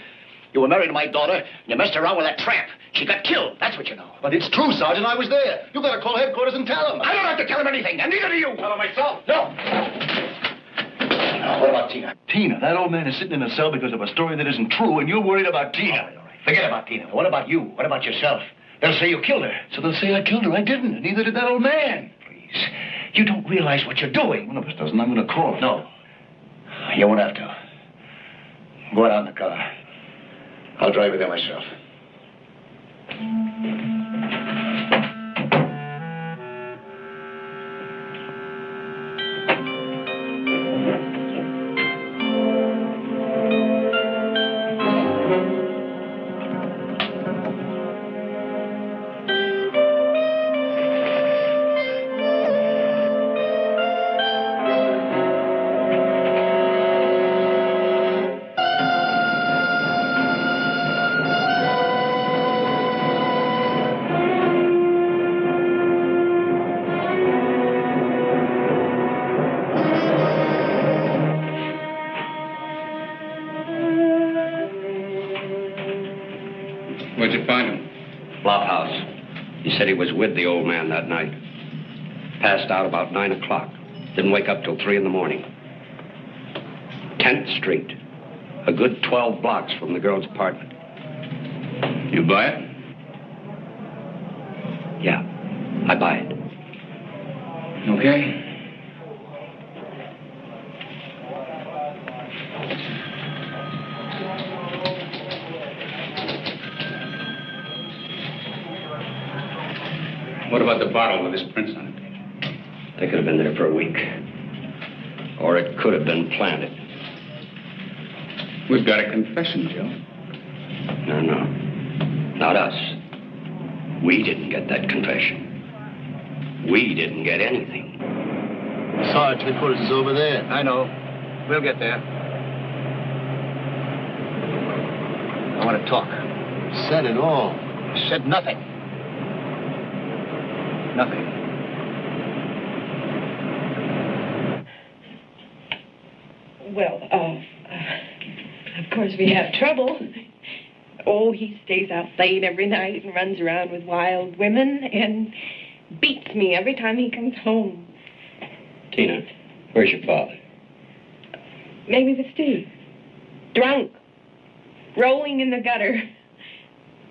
You were married to my daughter, and you messed around with that tramp. She got killed. That's what you know. But it's true, Sergeant. I was there. You gotta call headquarters and tell them. I don't have to tell him anything, and neither do you. Tell him myself. No. What about Tina? Tina, that old man is sitting in a cell because of a story that isn't true, and you're worried about Tina. All right. Forget about Tina. What about you? What about yourself? They'll say you killed her. So they'll say I killed her. I didn't, and neither did that old man. Please. You don't realize what you're doing. One of us doesn't. I'm going to call. No. You won't have to. Go out in the car. I'll drive you there myself. Where'd you find him? Bluff House. He said he was with the old man that night. Passed out about 9 o'clock. Didn't wake up till 3 in the morning. 10th Street. A good 12 blocks from the girl's apartment. You buy it? Yeah, I buy it. Okay. What about the bottle with his prints on it? They could have been there for a week. Or it could have been planted. We've got a confession, Joe. No. Not us. We didn't get that confession. We didn't get anything. Sarge, headquarters is over there. I know. We'll get there. I want to talk. Said it all. Said nothing. Nothing. Well, of course we have trouble. Oh, he stays out late every night and runs around with wild women and beats me every time he comes home. Tina, where's your father? Maybe with Steve. Drunk. Rolling in the gutter.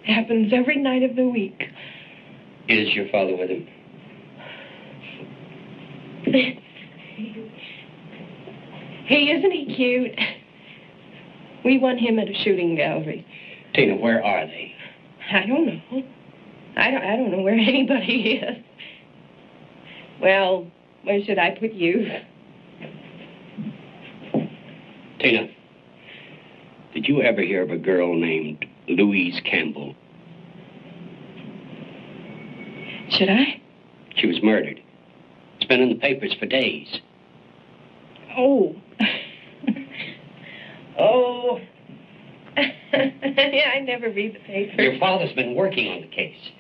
Happens every night of the week. Is your father with him? Hey, isn't he cute? We won him at a shooting gallery. Tina, where are they? I don't know. I don't know where anybody is. Well, where should I put you? Tina, did you ever hear of a girl named Louise Campbell? Should I? She was murdered. It's been in the papers for days. Oh. Oh. I never read the paper. Your father's been working on the case.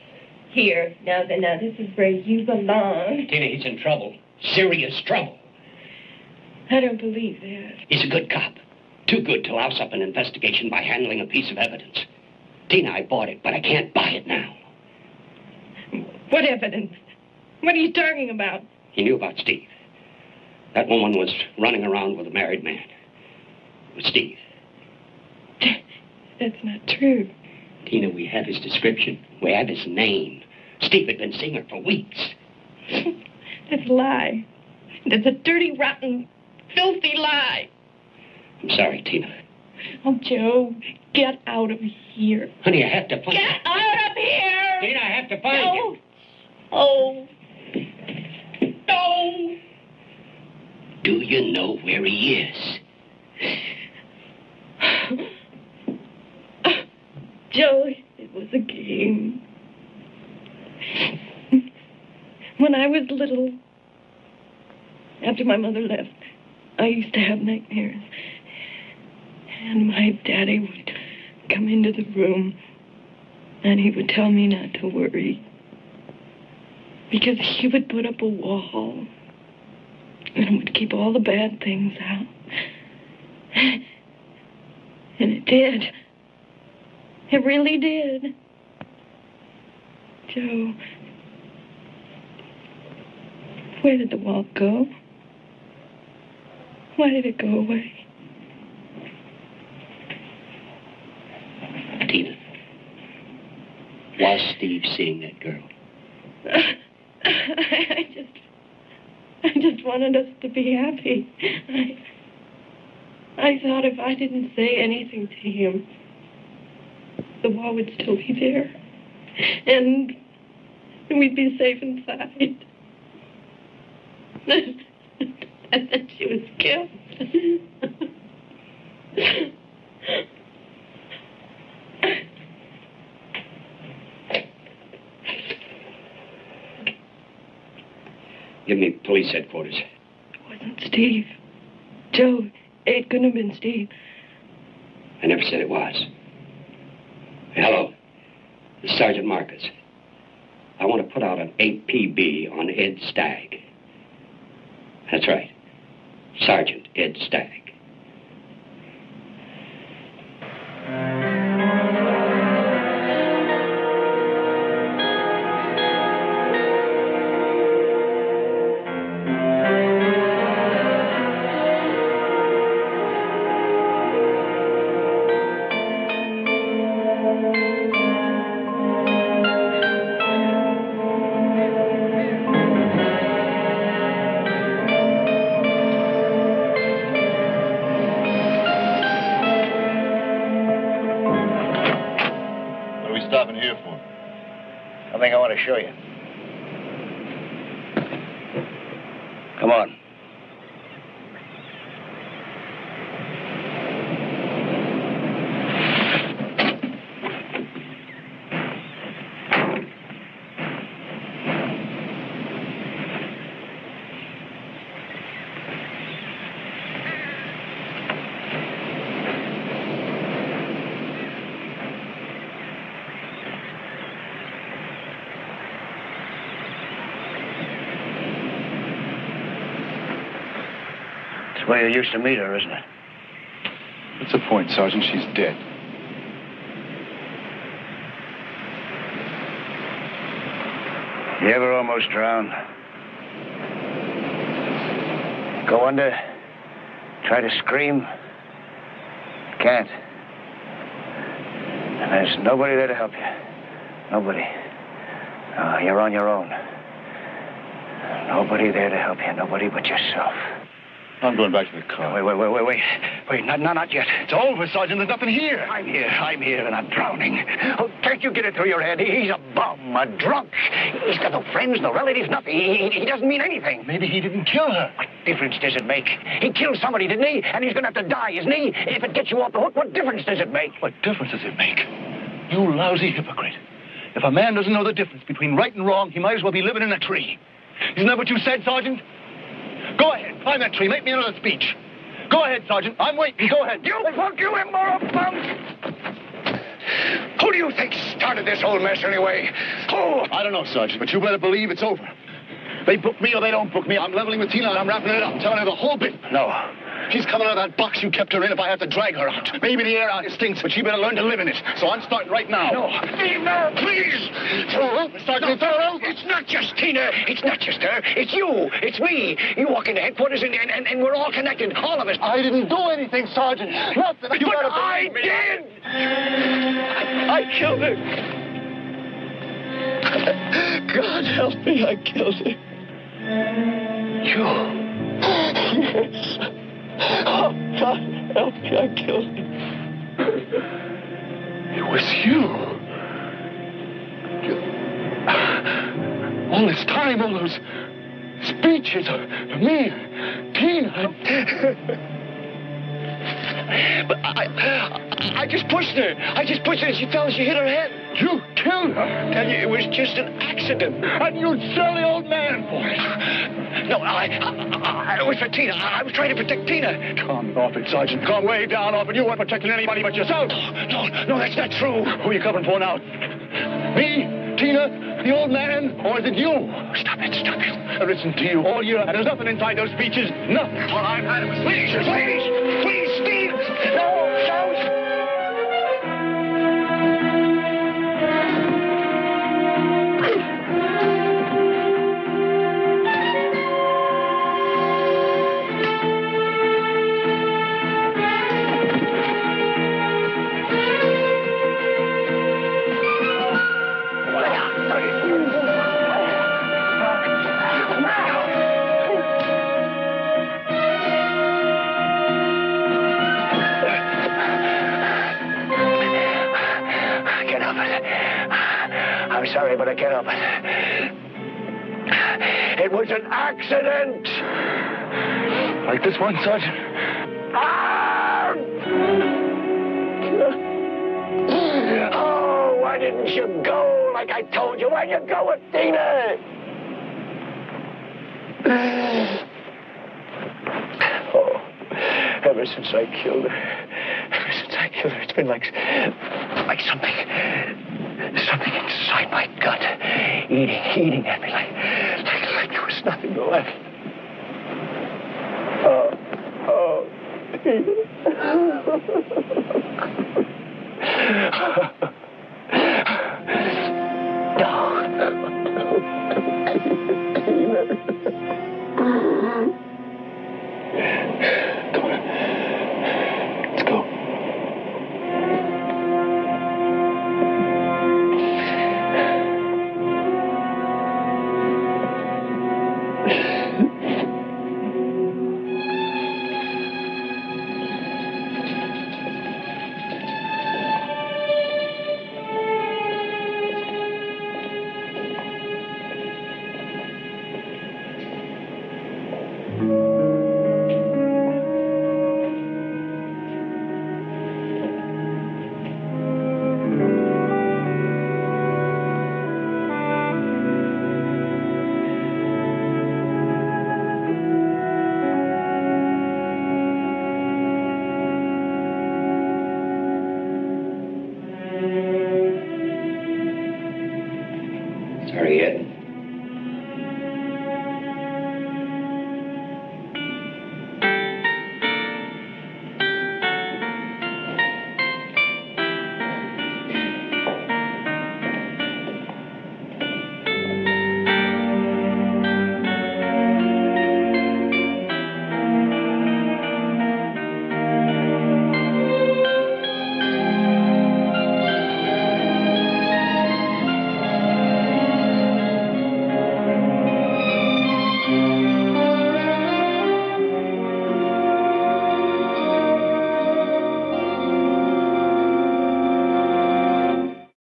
Here, now, this is where you belong. Tina, he's in trouble. Serious trouble. I don't believe that. He's a good cop. Too good to louse up an investigation by handling a piece of evidence. Tina, I bought it, but I can't buy it now. What evidence? What are you talking about? He knew about Steve. That woman was running around with a married man. It was Steve. That's not true. Tina, we have his description. We have his name. Steve had been seeing her for weeks. That's a lie. That's a dirty, rotten, filthy lie. I'm sorry, Tina. Oh, Joe, get out of here. Honey, I have to find Get out of here! Tina, I have to find you. Oh. No. Do you know where he is? Joe, it was a game. When I was little, after my mother left, I used to have nightmares. And my daddy would come into the room and he would tell me not to worry. Because he would put up a wall and it would keep all the bad things out. And it did. It really did. Joe, where did the wall go? Why did it go away? Tina, was Steve seeing that girl? I just wanted us to be happy. I thought if I didn't say anything to him, the wall would still be there. And we'd be safe inside. And then she was killed. Give me police headquarters. It wasn't Steve. Joe, it couldn't have been Steve. I never said it was. Hello. This is Sergeant Marcus. I want to put out an APB on Ed Stagg. That's right. Sergeant Ed Stagg. Something I want to show you. Come on. Where you used to meet her, isn't it? What's the point, Sergeant? She's dead. You ever almost drown? Go under, try to scream, can't. And there's nobody there to help you. Nobody. You're on your own. Nobody there to help you, nobody but yourself. I'm going back to the car. Wait, not yet. It's over, Sergeant. There's nothing here. I'm here, and I'm drowning. Oh, can't you get it through your head? He's a bum, a drunk. He's got no friends, no relatives, nothing. He doesn't mean anything. Maybe he didn't kill her. What difference does it make? He killed somebody, didn't he? And he's going to have to die, isn't he? If it gets you off the hook, what difference does it make? What difference does it make? You lousy hypocrite. If a man doesn't know the difference between right and wrong, he might as well be living in a tree. Isn't that what you said, Sergeant? Go ahead, climb that tree. Make me another speech. Go ahead, Sergeant. I'm waiting. Go ahead. You punk, you immoral punk! Who do you think started this whole mess anyway? Who? I don't know, Sergeant, but you better believe it's over. They book me or they don't book me. I'm leveling with Tina and I'm wrapping it up. I'm telling her the whole bit. No. She's coming out of that box you kept her in if I have to drag her out. Maybe the air out here stinks, but she better learn to live in it. So I'm starting right now. No. Steve, no, please. Sergeant, throw her over. It's not just Tina. It's not just her. It's you. It's me. You walk into headquarters and we're all connected. All of us. I didn't do anything, Sergeant. Nothing. You but gotta I believe me. did. I killed her. God help me, I killed her. You? Yes. Oh, God help me, I killed her. It was you. All this time, all those speeches to me, Tina. But I just pushed her. And she fell and she hit her head. You killed her? I tell you, it was just an accident. And you'd sell the old man for it. No, it was for Tina. I was trying to protect Tina. Calm off it, Sergeant. Calm way down off it. You weren't protecting anybody but yourself. No, that's not true. Who are you covering for now? Me? Tina? The old man? Or is it you? Stop it. I listened to you all year, and there's nothing inside those speeches. Nothing. All I've had was please, Steve. No. I'm sorry, but I can't help it. It was an accident. Like this one, Sergeant? Oh, why didn't you go like I told you? Why'd you go with Tina? Oh, ever since I killed her, it's been like something inside my gut, eating at me like there was nothing left. Oh, Tina.